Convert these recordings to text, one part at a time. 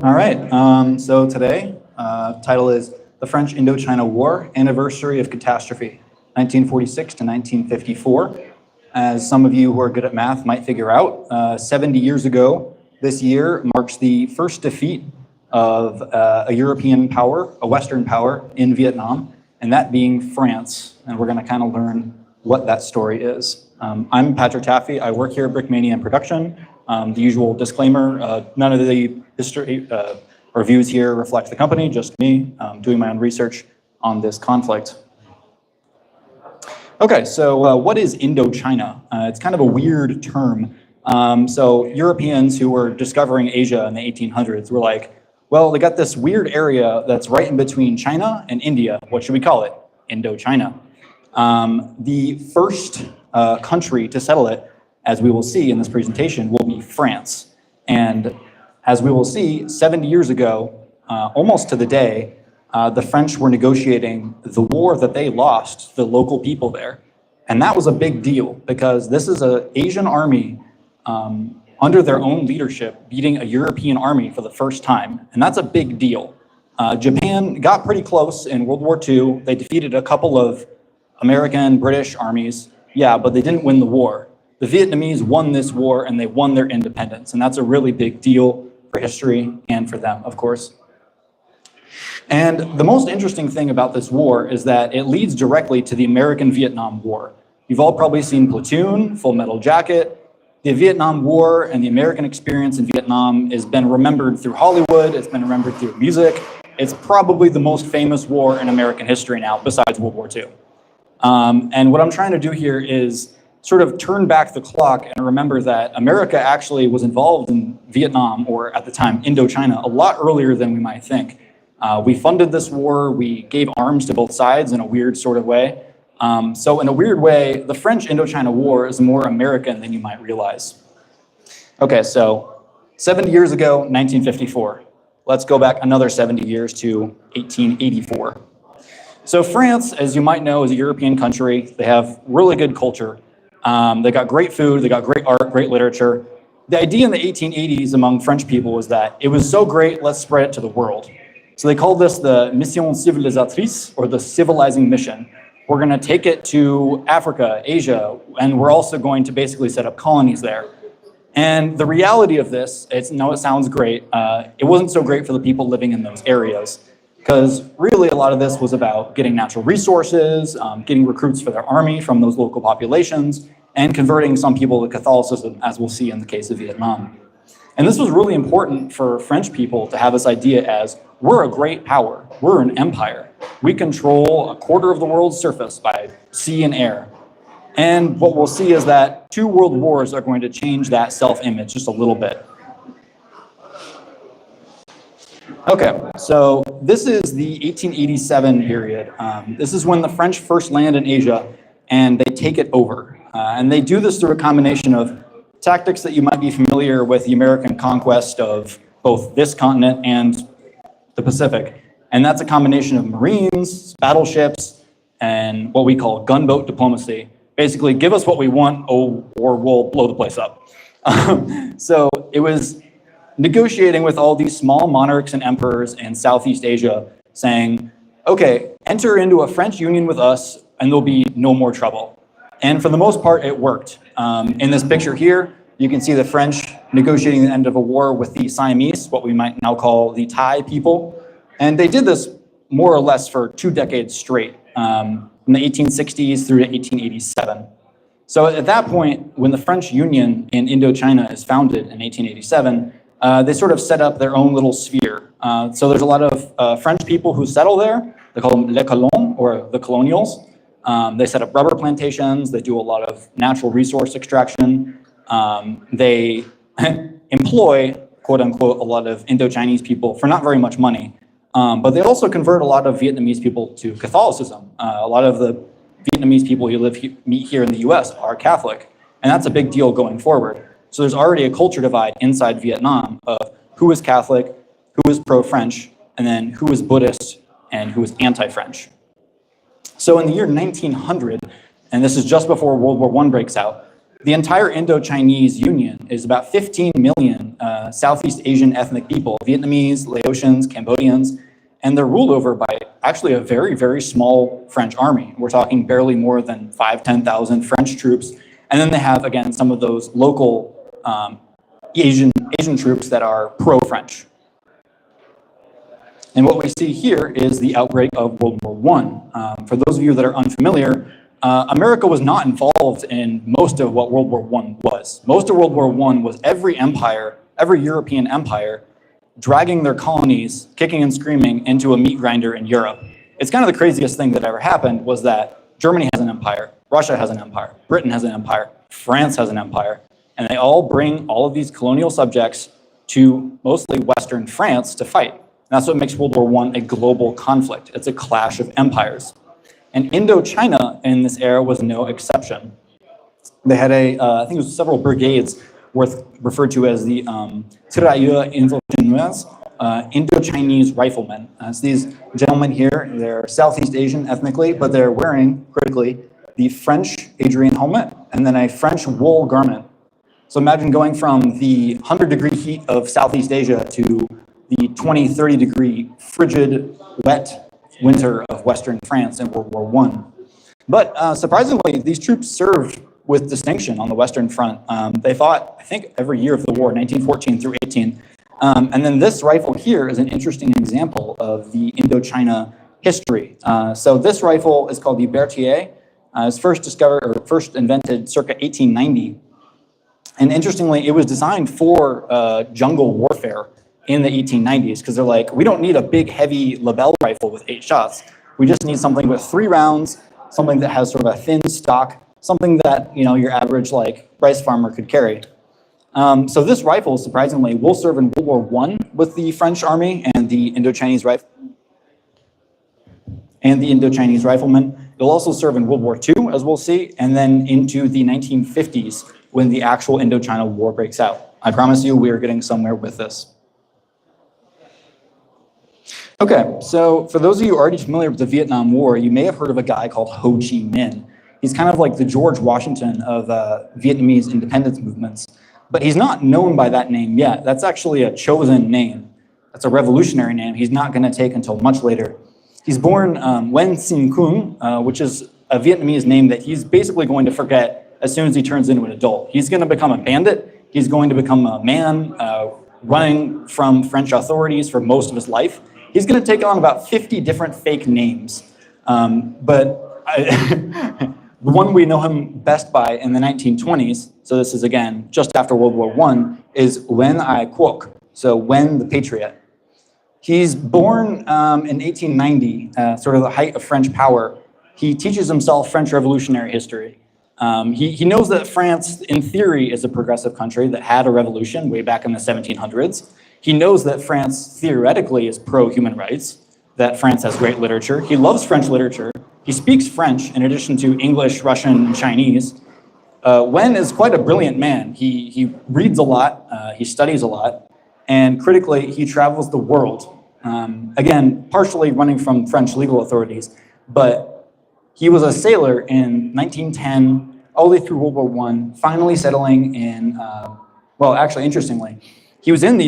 All right, so today, title is The French Indochina War, Anniversary of Catastrophe, 1946 to 1954. As some of you who are good at math might figure out, 70 years ago this year marks the first defeat of a European power, a Western power in Vietnam, and that being France. And we're gonna kind of learn what that story is. I'm Patrick Taffy. I work here at Brickmania in production. The usual disclaimer, none of the history or views here reflect the company, just me doing my own research on this conflict. Okay, so what is Indochina? It's kind of a weird term. So Europeans who were discovering Asia in the 1800s were like, well, they got this weird area that's right in between China and India. What should we call it? Indochina. The first country to settle it, as we will see in this presentation, will be France. And as we will see, 70 years ago, almost to the day, the French were negotiating the war that they lost to the local people there. And that was a big deal because this is an Asian army under their own leadership beating a European army for the first time. And that's a big deal. Japan got pretty close in World War II. They defeated a couple of American, British armies. Yeah, but they didn't win the war. The Vietnamese won this war and they won their independence. And that's a really big deal for history and for them, of course. And the most interesting thing about this war is that it leads directly to the American-Vietnam War. You've all probably seen Platoon, Full Metal Jacket. The Vietnam War and the American experience in Vietnam has been remembered through Hollywood. It's been remembered through music. It's probably the most famous war in American history now, besides World War II. And what I'm trying to do here is sort of turn back the clock and remember that America actually was involved in Vietnam, or at the time, Indochina, a lot earlier than we might think. We funded this war, we gave arms to both sides in a weird sort of way. So in a weird way, the French Indochina War is more American than you might realize. Okay, so 70 years ago, 1954. Let's go back another 70 years to 1884. So France, as you might know, is a European country. They have really good culture. They got great food, they got great art, great literature. The idea in the 1880s among French people was that it was so great, let's spread it to the world. So they called this the Mission Civilisatrice, or the civilizing mission. We're gonna take it to Africa, Asia, and we're also going to basically set up colonies there. And the reality of this, it sounds great, it wasn't so great for the people living in those areas. Because really a lot of this was about getting natural resources, getting recruits for their army from those local populations, and converting some people to Catholicism, as we'll see in the case of Vietnam. And this was really important for French people to have this idea as, we're a great power, we're an empire. We control a quarter of the world's surface by sea and air. And what we'll see is that 2 world wars are going to change that self-image just a little bit. Okay, so this is the 1887 period. This is when the French first land in Asia and they take it over. And they do this through a combination of tactics that you might be familiar with the American conquest of both this continent and the Pacific. And that's a combination of Marines, battleships, and what we call gunboat diplomacy. Basically, give us what we want or we'll blow the place up. So it was negotiating with all these small monarchs and emperors in Southeast Asia, saying, okay, enter into a French union with us and there'll be no more trouble. And for the most part, it worked. In this picture here, you can see the French negotiating the end of a war with the Siamese, what we might now call the Thai people. And they did this more or less for 2 decades straight, from the 1860s through to 1887. So at that point, when the French Union in Indochina is founded in 1887, they sort of set up their own little sphere. So there's a lot of French people who settle there. They call them les colons, or the colonials. They set up rubber plantations. They do a lot of natural resource extraction. They employ, quote unquote, a lot of Indo-Chinese people for not very much money. But they also convert a lot of Vietnamese people to Catholicism. A lot of the Vietnamese people who meet here in the US are Catholic. And that's a big deal going forward. So there's already a culture divide inside Vietnam of who is Catholic, who is pro-French, and then who is Buddhist and who is anti-French. So in the year 1900, and this is just before World War I breaks out, The entire Indo-Chinese Union is about 15 million Southeast Asian ethnic people, Vietnamese, Laotians, Cambodians, and they're ruled over by actually a very, very small French army. We're talking barely more than 10,000 French troops. And then they have, again, some of those local Asian troops that are pro-French. And what we see here is the outbreak of World War I. For those of you that are unfamiliar, America was not involved in most of what World War I was. Most of World War I was every empire, every European empire, dragging their colonies, kicking and screaming into a meat grinder in Europe. It's kind of the craziest thing that ever happened was that Germany has an empire, Russia has an empire, Britain has an empire, France has an empire, and they all bring all of these colonial subjects to mostly Western France to fight. And that's what makes World War I a global conflict. It's a clash of empires. And Indochina in this era was no exception. They had I think it was several brigades referred to as the Tirailleurs Indochinois, Indo-Chinese riflemen. So these gentlemen here, they're Southeast Asian ethnically, but they're wearing, critically, the French Adrian helmet and then a French wool garment. So imagine going from the 100-degree heat of Southeast Asia to the 20, 30-degree frigid, wet winter of Western France in World War I. But surprisingly, these troops served with distinction on the Western Front. They fought, I think, every year of the war, 1914 through 18. And then this rifle here is an interesting example of the Indochina history. So this rifle is called the Berthier. It was first invented circa 1890. And interestingly, it was designed for jungle warfare in the 1890s, because they're like, we don't need a big, heavy Lebel rifle with 8 shots. We just need something with 3 rounds, something that has sort of a thin stock, something that your average rice farmer could carry. So this rifle, surprisingly, will serve in World War I with the French army and the Indochinese riflemen. It'll also serve in World War II, as we'll see, and then into the 1950s when the actual Indochina War breaks out. I promise you, we are getting somewhere with this. Okay, so for those of you already familiar with the Vietnam War, you may have heard of a guy called Ho Chi Minh. He's kind of like the George Washington of Vietnamese independence movements, but he's not known by that name yet. That's actually a chosen name. That's a revolutionary name he's not going to take until much later. He's born Nguyen Sinh Cung, which is a Vietnamese name that he's basically going to forget as soon as he turns into an adult. He's going to become a bandit. He's going to become a man running from French authorities for most of his life. He's going to take on about 50 different fake names. The one we know him best by in the 1920s, so this is again just after World War I, is Nguyen Ai Quoc, so Nguyen the Patriot. He's born in 1890, sort of the height of French power. He teaches himself French Revolutionary history. He knows that France, in theory, is a progressive country that had a revolution way back in the 1700s. He knows that France, theoretically, is pro-human rights, that France has great literature. He loves French literature. He speaks French in addition to English, Russian, and Chinese. Nguyen is quite a brilliant man. He reads a lot, he studies a lot, and critically, he travels the world. Again, partially running from French legal authorities, but he was a sailor in 1910, all the way through World War I, finally settling in, interestingly, he was in the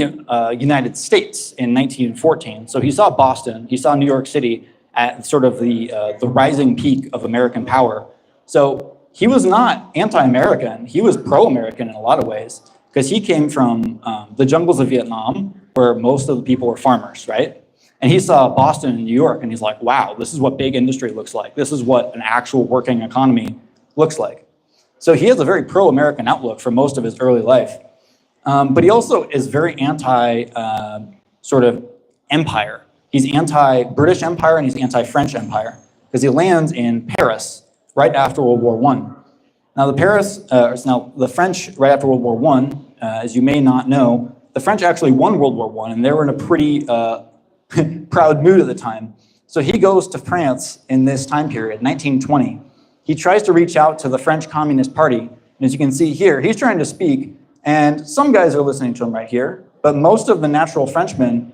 United States in 1914. So he saw Boston, he saw New York City at sort of the rising peak of American power. So he was not anti-American, he was pro-American in a lot of ways, because he came from the jungles of Vietnam, where most of the people were farmers, right? And he saw Boston and New York, and he's like, wow, this is what big industry looks like. This is what an actual working economy looks like. So he has a very pro-American outlook for most of his early life. But he also is very anti sort of empire. He's anti-British Empire and he's anti-French Empire, because he lands in Paris right after World War I. Now the French, right after World War I, as you may not know, the French actually won World War I, and they were in a pretty proud mood at the time. So he goes to France in this time period, 1920. He tries to reach out to the French Communist Party, and as you can see here, he's trying to speak, and some guys are listening to him right here, but most of the natural Frenchmen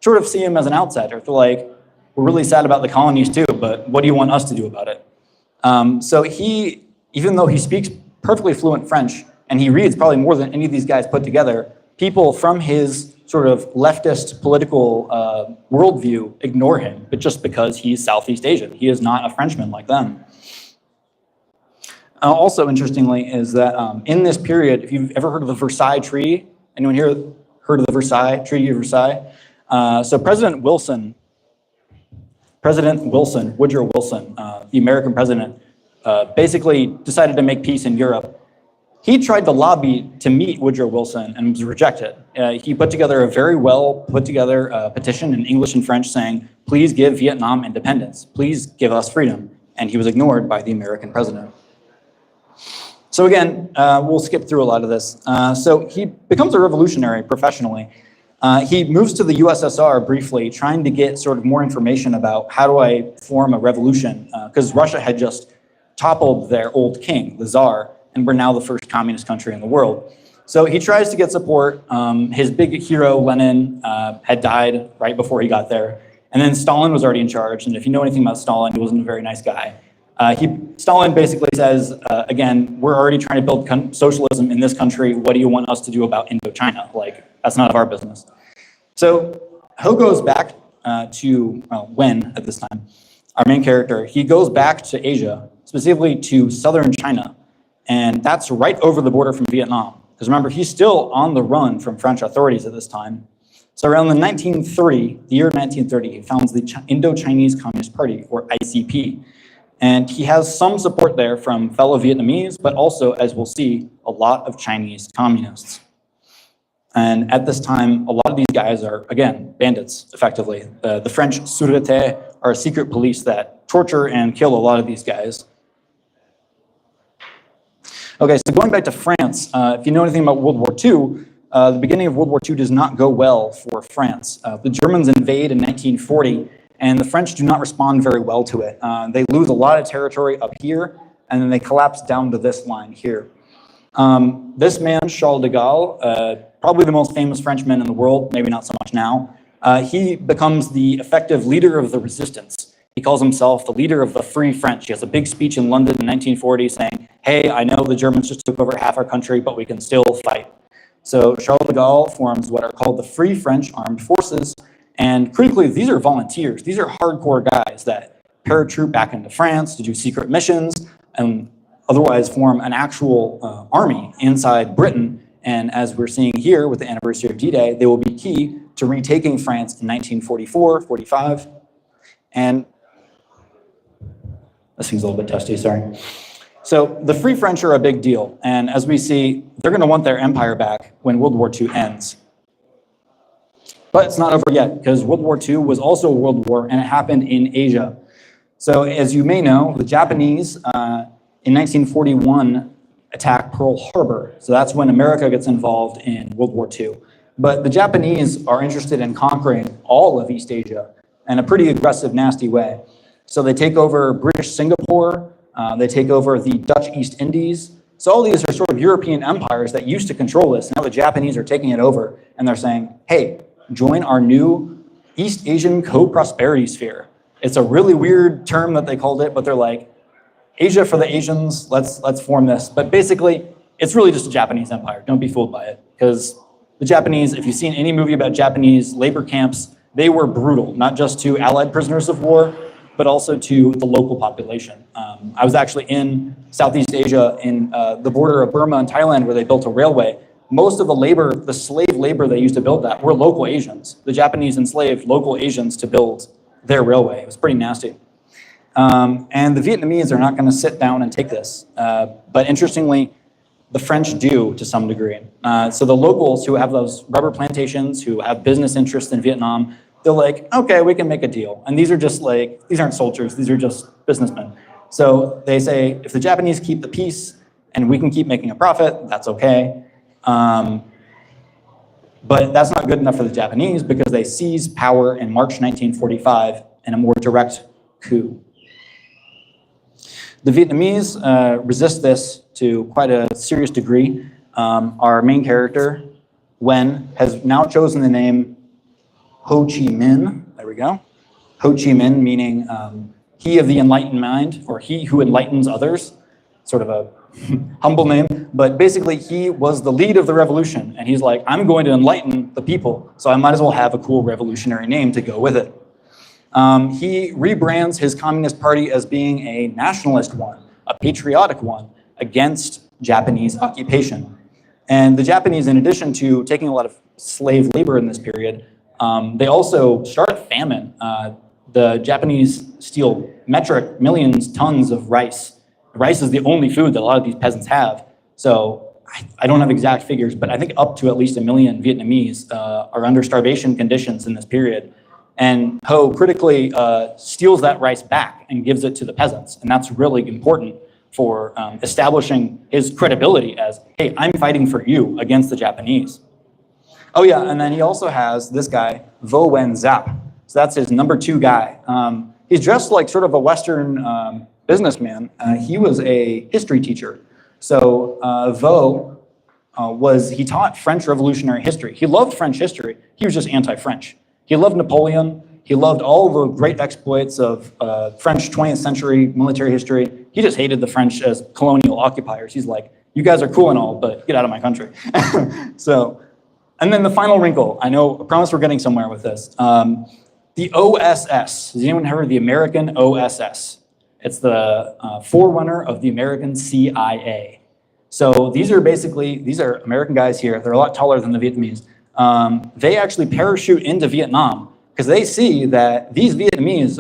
sort of see him as an outsider. They're like, we're really sad about the colonies too, but what do you want us to do about it? So he, even though he speaks perfectly fluent French, and he reads probably more than any of these guys put together. People from his sort of leftist political worldview ignore him, but just because he's Southeast Asian. He is not a Frenchman like them. Also, interestingly, is that in this period, if you've ever heard of the Versailles Treaty, anyone here heard of the Treaty of Versailles? So President Wilson, Woodrow Wilson, the American president, basically decided to make peace in Europe. He tried to lobby to meet Woodrow Wilson and was rejected. He put together a very well put together petition in English and French saying, please give Vietnam independence, please give us freedom. And he was ignored by the American president. So again, we'll skip through a lot of this. So he becomes a revolutionary professionally. He moves to the USSR briefly, trying to get sort of more information about how do I form a revolution, because Russia had just toppled their old king, the Tsar, and we're now the first communist country in the world. So he tries to get support. His big hero, Lenin, had died right before he got there. And then Stalin was already in charge. And if you know anything about Stalin, he wasn't a very nice guy. Stalin basically says, again, we're already trying to build socialism in this country. What do you want us to do about Indochina? Like, that's none of our business. So Ho goes back Wen at this time, our main character, he goes back to Asia, specifically to southern China. And that's right over the border from Vietnam. Because remember, he's still on the run from French authorities at this time. So around the year 1930, he founds the Indochinese Communist Party, or ICP. And he has some support there from fellow Vietnamese, but also, as we'll see, a lot of Chinese communists. And at this time, a lot of these guys are, again, bandits, effectively. The French sûreté are a secret police that torture and kill a lot of these guys. Okay, so going back to France, if you know anything about World War II, the beginning of World War II does not go well for France. The Germans invade in 1940, and the French do not respond very well to it. They lose a lot of territory up here, and then they collapse down to this line here. This man, Charles de Gaulle, probably the most famous Frenchman in the world, maybe not so much now, he becomes the effective leader of the resistance. He calls himself the leader of the Free French. He has a big speech in London in 1940 saying, hey, I know the Germans just took over half our country, but we can still fight. So Charles de Gaulle forms what are called the Free French Armed Forces. And critically, these are volunteers. These are hardcore guys that paratroop back into France to do secret missions and otherwise form an actual army inside Britain. And as we're seeing here with the anniversary of D-Day, they will be key to retaking France in 1944, 45. And this thing's a little bit testy, sorry. So the Free French are a big deal. And as we see, they're going to want their empire back when World War II ends. But it's not over yet, because World War II was also a world war, and it happened in Asia. So as you may know, the Japanese in 1941 attacked Pearl Harbor. So that's when America gets involved in World War II. But the Japanese are interested in conquering all of East Asia in a pretty aggressive, nasty way. So they take over British Singapore, they take over the Dutch East Indies. So all these are sort of European empires that used to control this. Now the Japanese are taking it over, and they're saying, hey, join our new East Asian co-prosperity sphere. It's a really weird term that they called it, but they're like, Asia for the Asians, let's form this. But basically, it's really just a Japanese empire. Don't be fooled by it. Because the Japanese, if you've seen any movie about Japanese labor camps, they were brutal, not just to Allied prisoners of war, but also to the local population. I was actually in Southeast Asia in the border of Burma and Thailand where they built a railway. Most of the slave labor they used to build that were local Asians. The Japanese enslaved local Asians to build their railway. It was pretty nasty. And the Vietnamese are not going to sit down and take this. But interestingly, the French do to some degree. So the locals who have those rubber plantations, who have business interests in Vietnam, they're like, okay, we can make a deal. And these are just like, these aren't soldiers, these are just businessmen. So they say, if the Japanese keep the peace and we can keep making a profit, that's okay. But that's not good enough for the Japanese because they seize power in March 1945 in a more direct coup. The Vietnamese resist this to quite a serious degree. Our main character, Wen, has now chosen the name Ho Chi Minh. There we go. Ho Chi Minh meaning he of the enlightened mind, or he who enlightens others. Sort of a humble name, but basically he was the lead of the revolution, and he's like, I'm going to enlighten the people, so I might as well have a cool revolutionary name to go with it. He rebrands his Communist Party as being a nationalist one, a patriotic one, against Japanese occupation. And the Japanese, in addition to taking a lot of slave labor in this period, they also start a famine. The Japanese steal metric millions tons of rice. Rice is the only food that a lot of these peasants have. So I don't have exact figures, but I think up to at least 1 million Vietnamese are under starvation conditions in this period. And Ho critically steals that rice back and gives it to the peasants. And that's really important for establishing his credibility as, hey, I'm fighting for you against the Japanese. Oh yeah, and then he also has this guy, Vo Wen Zap. So that's his number 2 guy. He's dressed like sort of a Western businessman. He was a history teacher. So Vo he taught French Revolutionary history. He loved French history. He was just anti-French. He loved Napoleon. He loved all the great exploits of French 20th century military history. He just hated the French as colonial occupiers. He's like, you guys are cool and all, but get out of my country. So, and then the final wrinkle. I promise we're getting somewhere with this. The OSS. Has anyone heard of the American OSS? It's the forerunner of the American CIA. So these are American guys here. They're a lot taller than the Vietnamese. They actually parachute into Vietnam because they see that these Vietnamese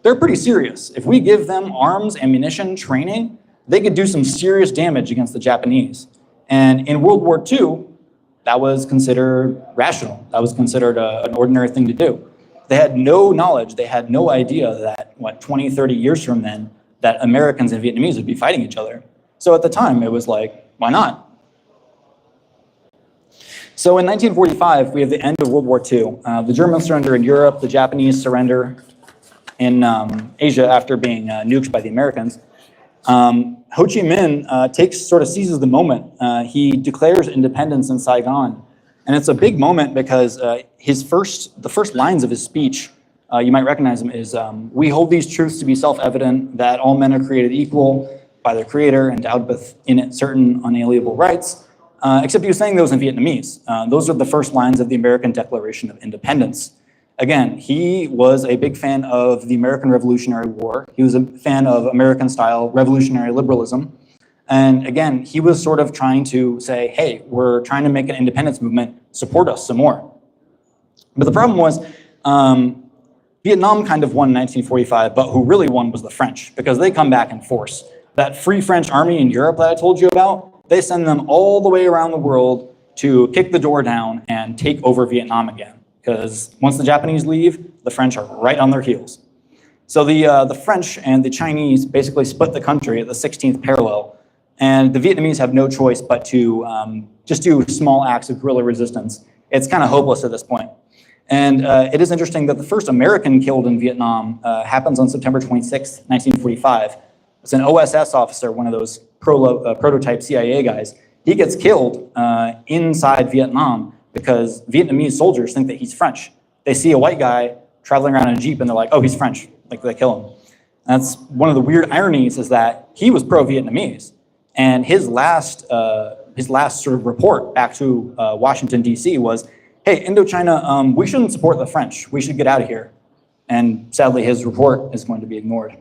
they're pretty serious. If we give them arms, ammunition, training, they could do some serious damage against the Japanese. And in World War II, that was considered rational. That was considered an ordinary thing to do. They had no knowledge, they had no idea that, 20, 30 years from then, that Americans and Vietnamese would be fighting each other. So at the time, it was like, why not? So in 1945, we have the end of World War II. The Germans surrender in Europe, the Japanese surrender in Asia after being nuked by the Americans. Ho Chi Minh seizes the moment. He declares independence in Saigon. And it's a big moment because the first lines of his speech, you might recognize them, is, we hold these truths to be self-evident, that all men are created equal by their creator, endowed with in it certain unalienable rights. Except he was saying those in Vietnamese. Those are the first lines of the American Declaration of Independence. Again, he was a big fan of the American Revolutionary War. He was a fan of American-style revolutionary liberalism. And again, he was sort of trying to say, hey, we're trying to make an independence movement, support us some more. But the problem was, Vietnam kind of won in 1945, but who really won was the French, because they come back in force. That Free French Army in Europe that I told you about, they send them all the way around the world to kick the door down and take over Vietnam again. Because once the Japanese leave, the French are right on their heels. So the French and the Chinese basically split the country at the 16th parallel. And the Vietnamese have no choice but to just do small acts of guerrilla resistance. It's kind of hopeless at this point. And it is interesting that the first American killed in Vietnam happens on September 26, 1945. It's an OSS officer, one of those prototype CIA guys. He gets killed inside Vietnam because Vietnamese soldiers think that he's French. They see a white guy traveling around in a Jeep and they're like, oh, he's French. Like, they kill him. That's one of the weird ironies, is that he was pro-Vietnamese. And his last sort of report back to Washington, D.C. was, hey, Indochina, we shouldn't support the French. We should get out of here. And sadly, his report is going to be ignored.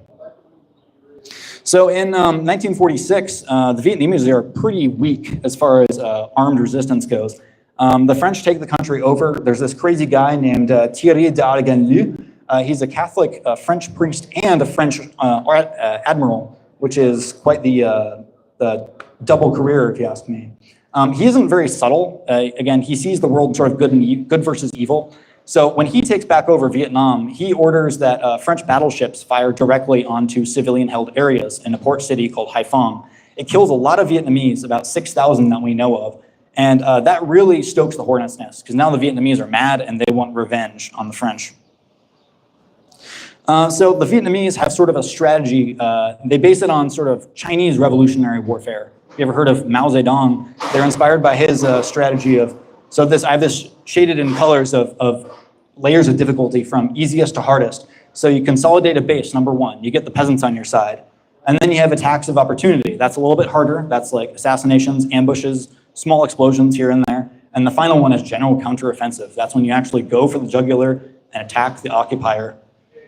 So in 1946, the Vietnamese are pretty weak as far as armed resistance goes. The French take the country over. There's this crazy guy named Thierry d'Argenlieu. He's a Catholic French priest and a French admiral, which is quite the double career, if you ask me. He isn't very subtle. Again, he sees the world sort of good versus evil. So when he takes back over Vietnam, he orders that French battleships fire directly onto civilian-held areas in a port city called Haiphong. It kills a lot of Vietnamese, about 6,000 that we know of. And that really stokes the hornet's nest, because now the Vietnamese are mad and they want revenge on the French. So the Vietnamese have sort of a strategy. They base it on sort of Chinese revolutionary warfare. If you ever heard of Mao Zedong, they're inspired by his strategy of, I have this shaded in colors of layers of difficulty from easiest to hardest. So you consolidate a base, number one. You get the peasants on your side. And then you have attacks of opportunity. That's a little bit harder. That's like assassinations, ambushes, small explosions here and there. And the final one is general counteroffensive. That's when you actually go for the jugular and attack the occupier.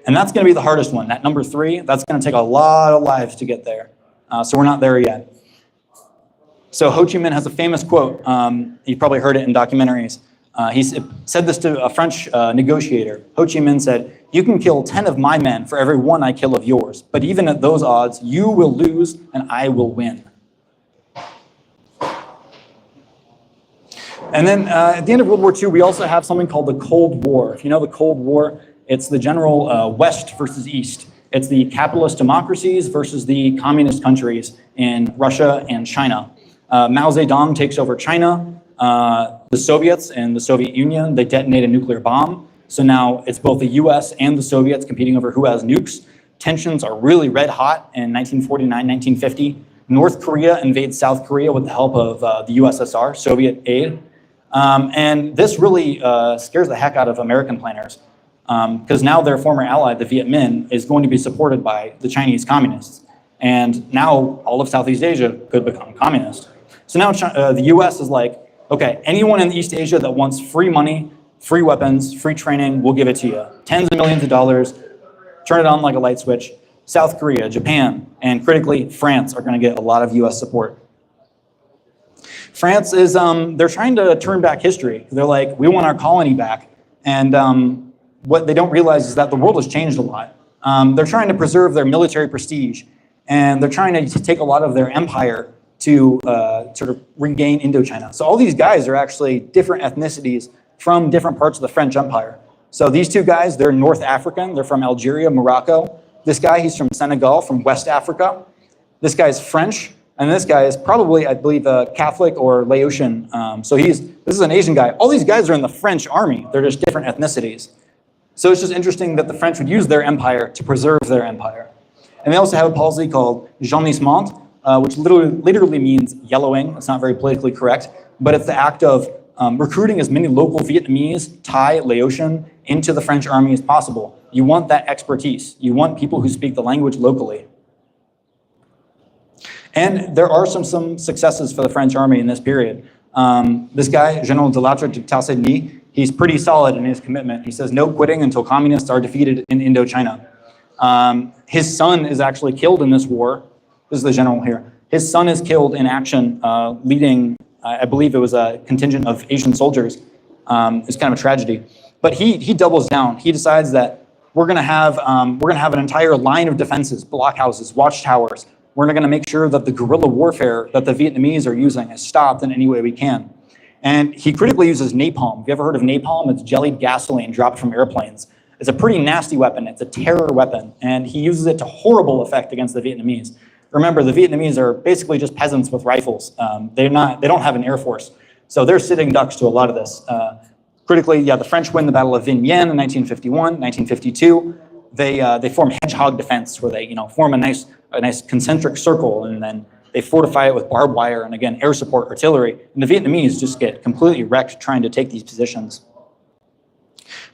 And that's going to be the hardest one. That number 3, that's going to take a lot of lives to get there. So we're not there yet. So Ho Chi Minh has a famous quote. You've probably heard it in documentaries. He said this to a French negotiator. Ho Chi Minh said, "You can kill 10 of my men for every one I kill of yours. But even at those odds, you will lose and I will win." And then at the end of World War II, we also have something called the Cold War. If you know the Cold War, it's the general West versus East. It's the capitalist democracies versus the communist countries in Russia and China. Mao Zedong takes over China. The Soviets and the Soviet Union, they detonate a nuclear bomb. So now it's both the US and the Soviets competing over who has nukes. Tensions are really red hot in 1949, 1950. North Korea invades South Korea with the help of the USSR, Soviet aid. And this really scares the heck out of American planners because now their former ally, the Viet Minh, is going to be supported by the Chinese communists. And now all of Southeast Asia could become communist. So now the US is like, okay, anyone in East Asia that wants free money, free weapons, free training, we'll give it to you. Tens of millions of dollars, turn it on like a light switch. South Korea, Japan, and critically, France are going to get a lot of US support. France is, they're trying to turn back history. They're like, we want our colony back. And what they don't realize is that the world has changed a lot. They're trying to preserve their military prestige. And they're trying to take a lot of their empire to sort of regain Indochina. So all these guys are actually different ethnicities from different parts of the French Empire. So these two guys, they're North African. They're from Algeria, Morocco. This guy, he's from Senegal, from West Africa. This guy's French. And this guy is probably, I believe, a Catholic or Laotian. So this is an Asian guy. All these guys are in the French army. They're just different ethnicities. So it's just interesting that the French would use their empire to preserve their empire. And they also have a policy called jaunissement, which literally means yellowing. It's not very politically correct, but it's the act of recruiting as many local Vietnamese, Thai, Laotian into the French army as possible. You want that expertise. You want people who speak the language locally. And there are some successes for the French army in this period. This guy, General de Lattre de Tassigny, he's pretty solid in his commitment. He says no quitting until communists are defeated in Indochina. His son is actually killed in this war. This is the general here. His son is killed in action, leading, I believe it was a contingent of Asian soldiers. It's kind of a tragedy. But he doubles down. He decides that we're going to have an entire line of defenses, blockhouses, watchtowers. We're going to make sure that the guerrilla warfare that the Vietnamese are using is stopped in any way we can. And he critically uses napalm. Have you ever heard of napalm? It's jellied gasoline dropped from airplanes. It's a pretty nasty weapon. It's a terror weapon. And he uses it to horrible effect against the Vietnamese. Remember, the Vietnamese are basically just peasants with rifles. They don't have an air force. So they're sitting ducks to a lot of this. Critically, yeah, the French win the Battle of Dien Bien in 1951, 1952. They form hedgehog defense, where they form a nice concentric circle, and then they fortify it with barbed wire and again air support artillery. And the Vietnamese just get completely wrecked trying to take these positions.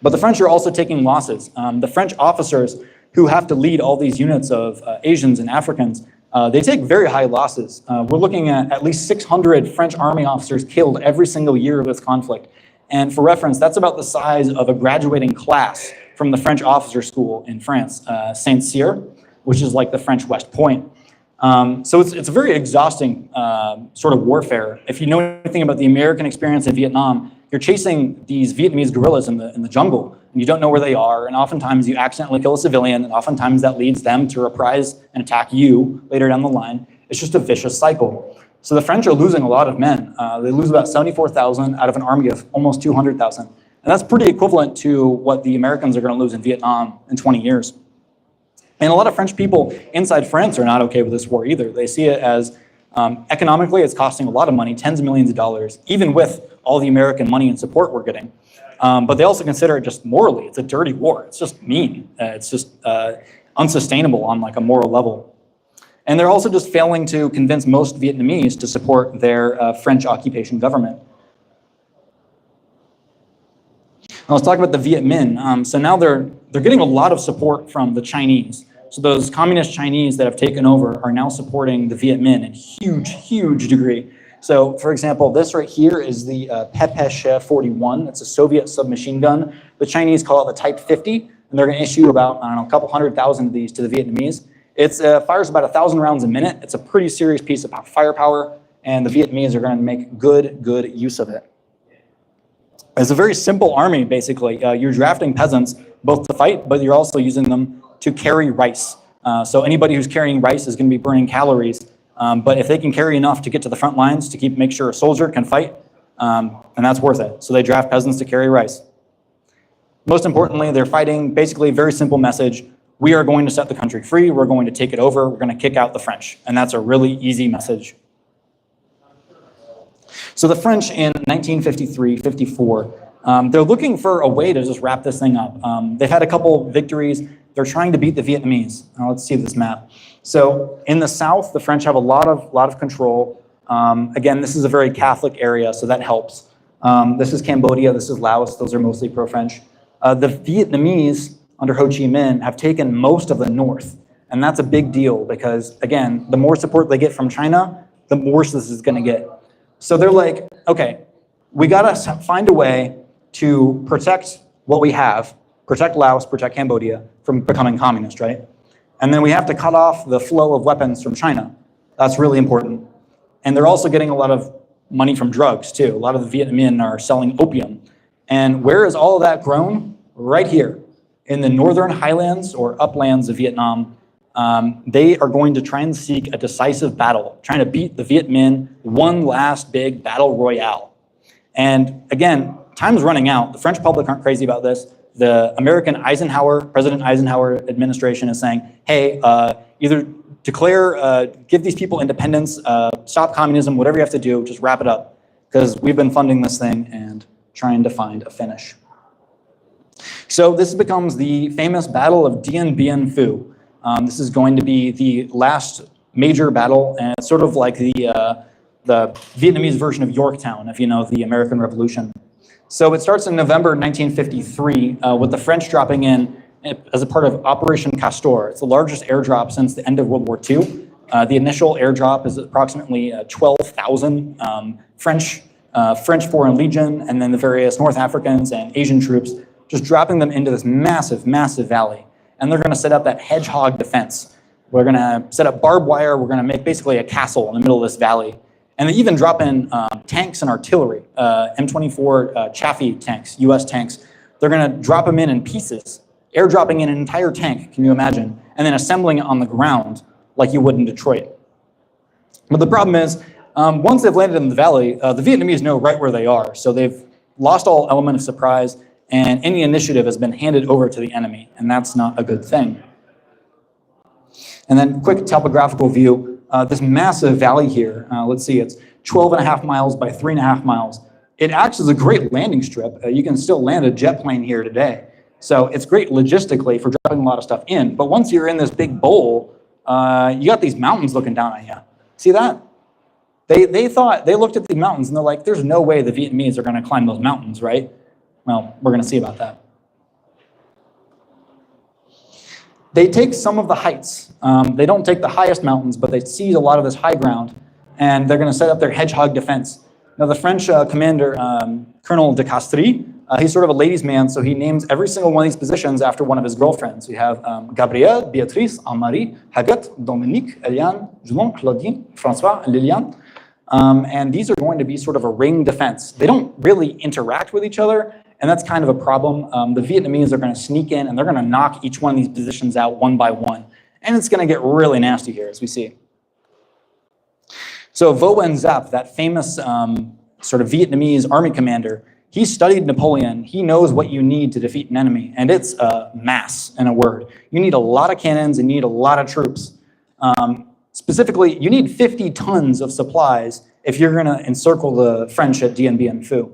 But the French are also taking losses. The French officers who have to lead all these units of Asians and Africans, they take very high losses. We're looking at least 600 French army officers killed every single year of this conflict. And for reference, that's about the size of a graduating class from the French officer school in France, Saint-Cyr, which is like the French West Point. So it's a very exhausting sort of warfare. If you know anything about the American experience in Vietnam, you're chasing these Vietnamese guerrillas in the jungle, and you don't know where they are, and oftentimes you accidentally kill a civilian, and oftentimes that leads them to reprise and attack you later down the line. It's just a vicious cycle. So the French are losing a lot of men. They lose about 74,000 out of an army of almost 200,000. And that's pretty equivalent to what the Americans are going to lose in Vietnam in 20 years. And a lot of French people inside France are not okay with this war either. They see it as economically, it's costing a lot of money, tens of millions of dollars, even with all the American money and support we're getting. But they also consider it just morally. It's a dirty war. It's just mean. It's just unsustainable on like a moral level. And they're also just failing to convince most Vietnamese to support their French occupation government. Now let's talk about the Viet Minh. So now they're getting a lot of support from the Chinese. So those communist Chinese that have taken over are now supporting the Viet Minh in huge degree. So for example, this right here is the Pepeshe 41. It's a Soviet submachine gun. The Chinese call it the Type 50, and they're going to issue about, I don't know, a couple 100,000 of these to the Vietnamese. It fires about 1,000 rounds a minute. It's a pretty serious piece of firepower, and the Vietnamese are going to make good use of it. It's a very simple army, basically. You're drafting peasants both to fight, but you're also using them to carry rice. So anybody who's carrying rice is going to be burning calories. But if they can carry enough to get to the front lines to make sure a soldier can fight, and that's worth it. So they draft peasants to carry rice. Most importantly, they're fighting basically a very simple message. We are going to set the country free. We're going to take it over. We're going to kick out the French. And that's a really easy message. So the French in 1953-54, they're looking for a way to just wrap this thing up. They've had a couple victories. They're trying to beat the Vietnamese. Now let's see this map. So in the south, the French have a lot of control. Again, this is a very Catholic area, so that helps. This is Cambodia. This is Laos. Those are mostly pro-French. The Vietnamese under Ho Chi Minh have taken most of the north. And that's a big deal because, again, the more support they get from China, the worse this is going to get. So they're like, okay, we got to find a way to protect what we have, protect Laos, protect Cambodia from becoming communist, right? And then we have to cut off the flow of weapons from China. That's really important. And they're also getting a lot of money from drugs, too. A lot of the Vietnamese are selling opium. And where is all of that grown? Right here in the northern highlands or uplands of Vietnam. They are going to try and seek a decisive battle, trying to beat the Viet Minh, one last big battle royale. And again, time's running out. The French public aren't crazy about this. The American President Eisenhower administration is saying, hey, either declare, give these people independence, stop communism, whatever you have to do, just wrap it up. Because we've been funding this thing and trying to find a finish. So this becomes the famous Battle of Dien Bien Phu. This is going to be the last major battle, and it's sort of like the Vietnamese version of Yorktown, if you know the American Revolution. So it starts in November 1953 with the French dropping in as a part of Operation Castor. It's the largest airdrop since the end of World War II. The initial airdrop is approximately 12,000 French Foreign Legion, and then the various North Africans and Asian troops, just dropping them into this massive valley. And they're going to set up that hedgehog defense. We're going to set up barbed wire. We're going to make basically a castle in the middle of this valley. And they even drop in tanks and artillery, M24 Chaffee tanks, US tanks. They're going to drop them in pieces, airdropping in an entire tank, can you imagine? And then assembling it on the ground like you would in Detroit. But the problem is, once they've landed in the valley, the Vietnamese know right where they are. So they've lost all element of surprise, and any initiative has been handed over to the enemy, and that's not a good thing. And then quick topographical view, this massive valley here, let's see, it's 12.5 miles by 3.5 miles. It acts as a great landing strip. You can still land a jet plane here today. So it's great logistically for dropping a lot of stuff in, but once you're in this big bowl, you got these mountains looking down on you. See that? They looked at the mountains and they're like, there's no way the Vietnamese are gonna climb those mountains, right? Well, we're going to see about that. They take some of the heights. They don't take the highest mountains, but they seize a lot of this high ground, and they're going to set up their hedgehog defense. Now, the French commander, Colonel de Castries, he's sort of a ladies' man, so he names every single one of these positions after one of his girlfriends. We have Gabrielle, Beatrice, Anne-Marie, Haguette, Dominique, Eliane, Julien, Claudine, Francois, and Liliane. And these are going to be sort of a ring defense. They don't really interact with each other, and that's kind of a problem. The Vietnamese are going to sneak in, and they're going to knock each one of these positions out one by one. And it's going to get really nasty here, as we see. So Vo Nguyen Giap, that famous sort of Vietnamese army commander, he studied Napoleon. He knows what you need to defeat an enemy, and it's mass, in a word. You need a lot of cannons and you need a lot of troops. Specifically, you need 50 tons of supplies if you're going to encircle the French at Dien Bien Phu.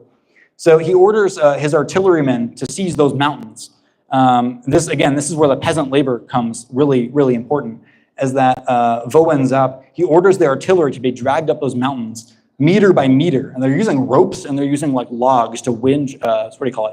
So he orders his artillerymen to seize those mountains. This is where the peasant labor comes really important, is that Vo Nguyen Giap, he orders the artillery to be dragged up those mountains meter by meter, and they're using ropes and they're using like logs to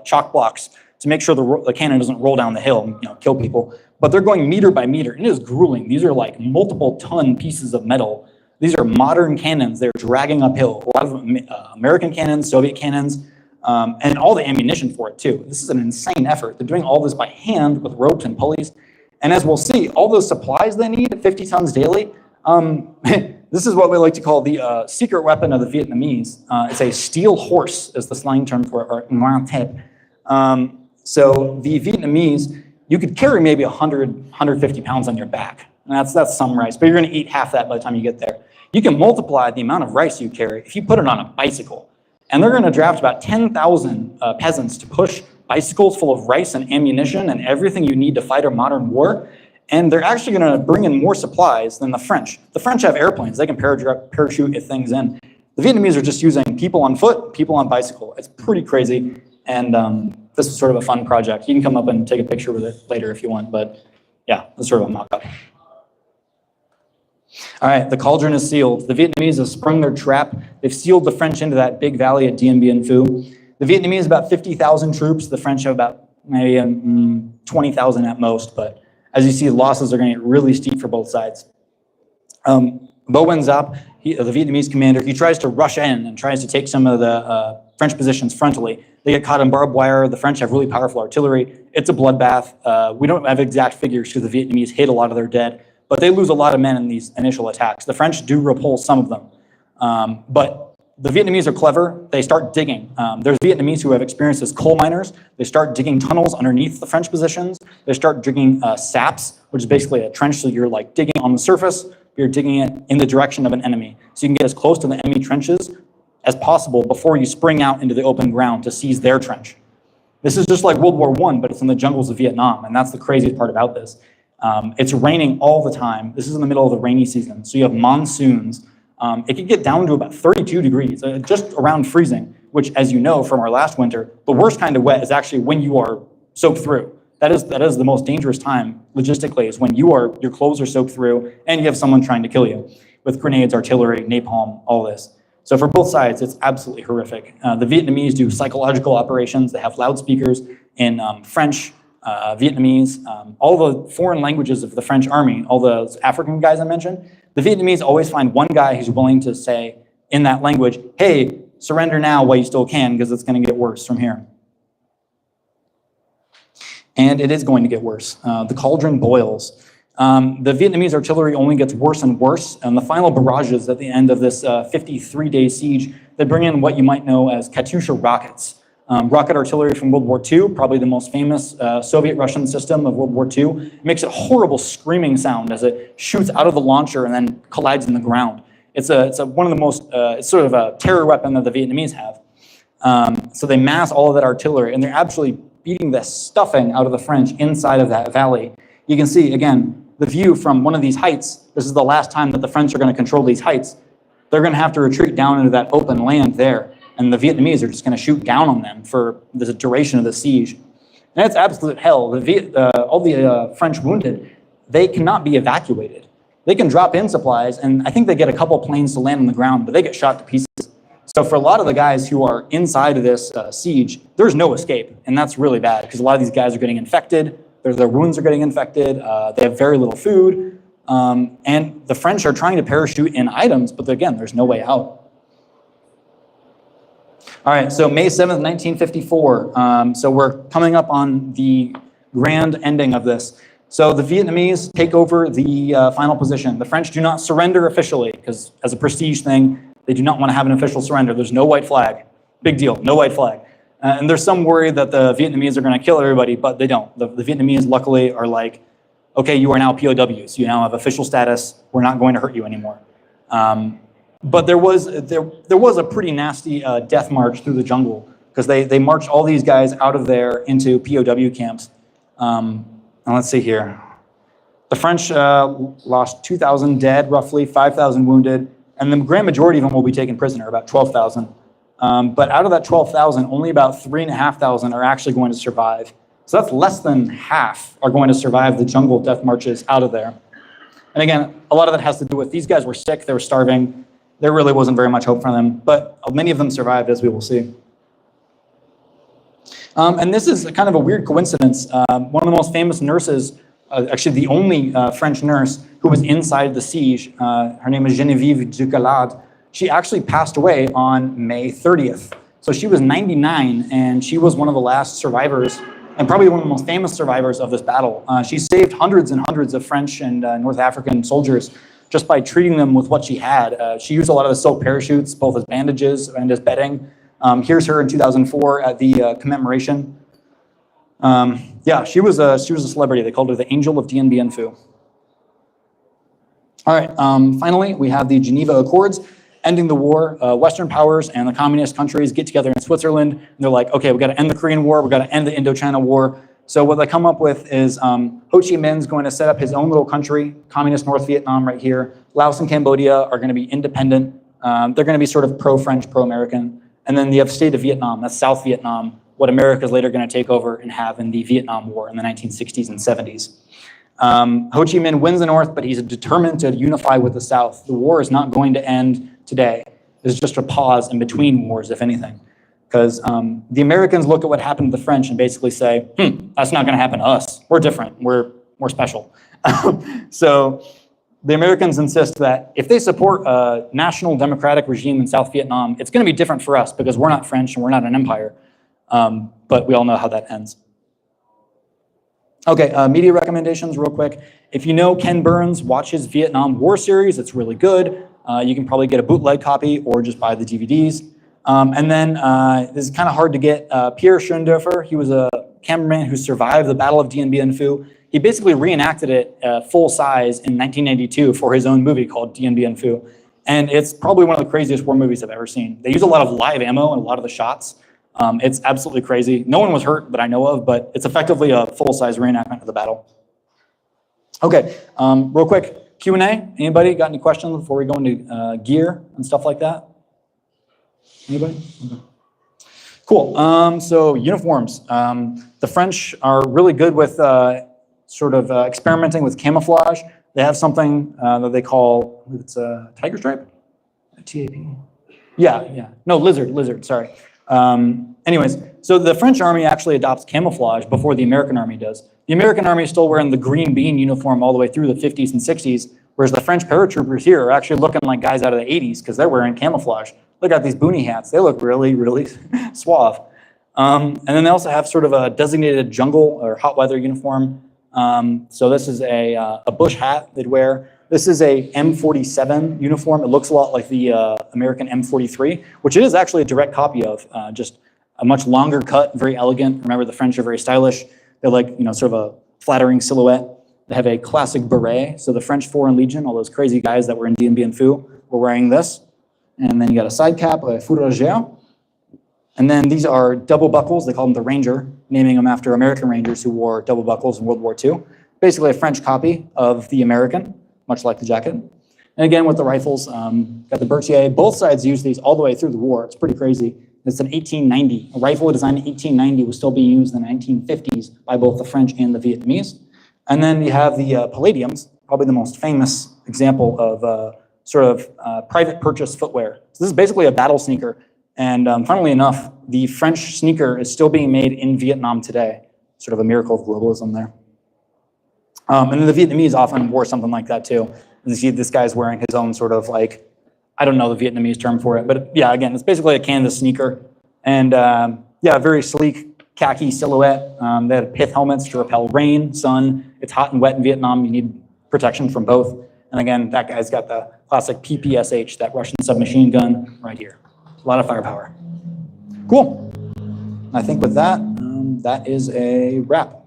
chalk blocks, to make sure the cannon doesn't roll down the hill and kill people. but they're going meter by meter, and it is grueling. These are like multiple ton pieces of metal. These are modern cannons they're dragging uphill. A lot of American cannons, Soviet cannons, and all the ammunition for it too. This is an insane effort. They're doing all this by hand with ropes and pulleys. And as we'll see, all those supplies they need, 50 tons daily, this is what we like to call the secret weapon of the Vietnamese. It's a steel horse, is the slang term for it, or ngoan thep. So the Vietnamese, you could carry maybe 100, 150 pounds on your back. And that's some rice, but you're gonna eat half that by the time you get there. You can multiply the amount of rice you carry if you put it on a bicycle. And they're gonna draft about 10,000 peasants to push bicycles full of rice and ammunition and everything you need to fight a modern war. And they're actually gonna bring in more supplies than the French. The French have airplanes, they can parachute things in. The Vietnamese are just using people on foot, people on bicycle. It's pretty crazy. And this is sort of a fun project. You can come up and take a picture with it later if you want, but yeah, that's sort of a mock-up. All right, the cauldron is sealed. The Vietnamese have sprung their trap. They've sealed the French into that big valley at Dien Bien Phu. The Vietnamese have about 50,000 troops. The French have about maybe 20,000 at most, but as you see, losses are going to get really steep for both sides. Bo Wen Giap, the Vietnamese commander, he tries to rush in and tries to take some of the French positions frontally. They get caught in barbed wire. The French have really powerful artillery. It's a bloodbath. We don't have exact figures because the Vietnamese hid a lot of their dead, but they lose a lot of men in these initial attacks. The French do repulse some of them, but the Vietnamese are clever. They start digging. There's Vietnamese who have experience as coal miners. They start digging tunnels underneath the French positions. They start digging saps, which is basically a trench. So you're like digging on the surface, you're digging it in the direction of an enemy. So you can get as close to the enemy trenches as possible before you spring out into the open ground to seize their trench. This is just like World War I, but it's in the jungles of Vietnam, and that's the craziest part about this. It's raining all the time. This is in the middle of the rainy season, so you have monsoons. It can get down to about 32 degrees, just around freezing, which, as you know from our last winter, the worst kind of wet is actually when you are soaked through. That is the most dangerous time, logistically, is when your clothes are soaked through and you have someone trying to kill you with grenades, artillery, napalm, all this. So for both sides, it's absolutely horrific. The Vietnamese do psychological operations. They have loudspeakers in French, Vietnamese, all the foreign languages of the French army, all those African guys I mentioned. The Vietnamese always find one guy who's willing to say in that language, hey, surrender now while you still can, because it's going to get worse from here. And it is going to get worse. The cauldron boils. The Vietnamese artillery only gets worse and worse, and the final barrages at the end of this 53-day siege, they bring in what you might know as Katyusha rockets. Rocket artillery from World War II, probably the most famous Soviet-Russian system of World War II. It makes a horrible screaming sound as it shoots out of the launcher and then collides in the ground. It's one of the most, it's sort of a terror weapon that the Vietnamese have. So they mass all of that artillery, and they're absolutely beating the stuffing out of the French inside of that valley. You can see, again, the view from one of these heights. This is the last time that the French are going to control these heights. They're going to have to retreat down into that open land there. And the Vietnamese are just going to shoot down on them for the duration of the siege. And it's absolute hell. All the French wounded, they cannot be evacuated. They can drop in supplies, and I think they get a couple planes to land on the ground, but they get shot to pieces. So for a lot of the guys who are inside of this siege, there's no escape, and that's really bad because a lot of these guys are getting infected. Their wounds are getting infected. They have very little food, and the French are trying to parachute in items, but again, there's no way out. All right, so May 7th, 1954. So we're coming up on the grand ending of this. So the Vietnamese take over the final position. The French do not surrender officially because as a prestige thing, they do not want to have an official surrender. There's no white flag. Big deal, no white flag. And there's some worry that the Vietnamese are going to kill everybody, but they don't. The Vietnamese, luckily, are like, okay, you are now POWs. You now have official status. We're not going to hurt you anymore. But there was a pretty nasty death march through the jungle because they marched all these guys out of there into POW camps. And let's see here. The French lost 2,000 dead, roughly 5,000 wounded, and the grand majority of them will be taken prisoner, about 12,000. But out of that 12,000, only about 3,500 are actually going to survive. So that's less than half are going to survive the jungle death marches out of there. And again, a lot of that has to do with these guys were sick, they were starving. There really wasn't very much hope for them, but many of them survived, as we will see. And this is kind of a weird coincidence. One of the most famous nurses actually the only French nurse who was inside the siege. Her name is Geneviève Ducalade. She actually passed away on May 30th. So she was 99, and she was one of the last survivors, and probably one of the most famous survivors of this battle. She saved hundreds and hundreds of French and North African soldiers just by treating them with what she had. She used a lot of the silk parachutes, both as bandages and as bedding. Here's her in 2004 at the commemoration. Yeah, she was a celebrity. They called her the Angel of Dien Bien Phu. All right, finally, we have the Geneva Accords ending the war. Western powers and the communist countries get together in Switzerland, and they're like, okay, we got to end the Korean War, we got to end the Indochina War. So what they come up with is Ho Chi Minh's going to set up his own little country, communist North Vietnam right here. Laos and Cambodia are going to be independent. They're going to be sort of pro-French, pro-American. And then the state of Vietnam, that's South Vietnam, what America is later going to take over and have in the Vietnam War in the 1960s and 70s. Ho Chi Minh wins the North, but he's determined to unify with the South. The war is not going to end today. There's just a pause in between wars, if anything. Because the Americans look at what happened to the French and basically say, that's not going to happen to us. We're different. We're special. So the Americans insist that if they support a national democratic regime in South Vietnam, it's going to be different for us because we're not French and we're not an empire. But we all know how that ends. Okay, media recommendations real quick. If you know Ken Burns, watch his Vietnam War series. It's really good. You can probably get a bootleg copy or just buy the DVDs. And then this is kind of hard to get. Pierre Schoendorfer, he was a cameraman who survived the Battle of Dien Bien Phu. He basically reenacted it full size in 1992 for his own movie called Dien Bien Phu. And it's probably one of the craziest war movies I've ever seen. They use a lot of live ammo in a lot of the shots. It's absolutely crazy. No one was hurt that I know of, but it's effectively a full-size reenactment of the battle. Okay, real quick, Q&A. Anybody got any questions before we go into gear and stuff like that? Anybody? Okay. Cool. So uniforms. The French are really good with sort of experimenting with camouflage. They have something that they call, it's a tiger stripe? TAP? Yeah. No, lizard, sorry. Anyways, so the French army actually adopts camouflage before the American army does. The American army is still wearing the green bean uniform all the way through the 50s and 60s, whereas the French paratroopers here are actually looking like guys out of the 80s because they're wearing camouflage. Look at these boonie hats. They look really, really suave. And then they also have sort of a designated jungle or hot weather uniform. So this is a bush hat they'd wear. This is a M47 uniform. It looks a lot like the American M43, which it is actually a direct copy of, just a much longer cut, very elegant. Remember, the French are very stylish. They're like, sort of a flattering silhouette. They have a classic beret. So the French Foreign Legion, all those crazy guys that were in Dien Bien Phu, were wearing this. And then you got a side cap, a fourragère. And then these are double buckles. They call them the Ranger, naming them after American Rangers who wore double buckles in World War II. Basically a French copy of the American, much like the jacket. And again, with the rifles, got the Berthier. Both sides use these all the way through the war. It's pretty crazy. It's an 1890. A rifle designed in 1890 was still being used in the 1950s by both the French and the Vietnamese. And then you have the Palladiums, probably the most famous example of private purchase footwear. So this is basically a battle sneaker. And funnily enough, the French sneaker is still being made in Vietnam today. Sort of a miracle of globalism there. And then the Vietnamese often wore something like that too. You see this guy's wearing his own sort of like, I don't know the Vietnamese term for it, but yeah, again, it's basically a canvas sneaker. And yeah, very sleek khaki silhouette. They had pith helmets to repel rain, sun. It's hot and wet in Vietnam. You need protection from both. And again, that guy's got the classic PPSH, that Russian submachine gun right here. A lot of firepower. Cool. I think with that, that is a wrap.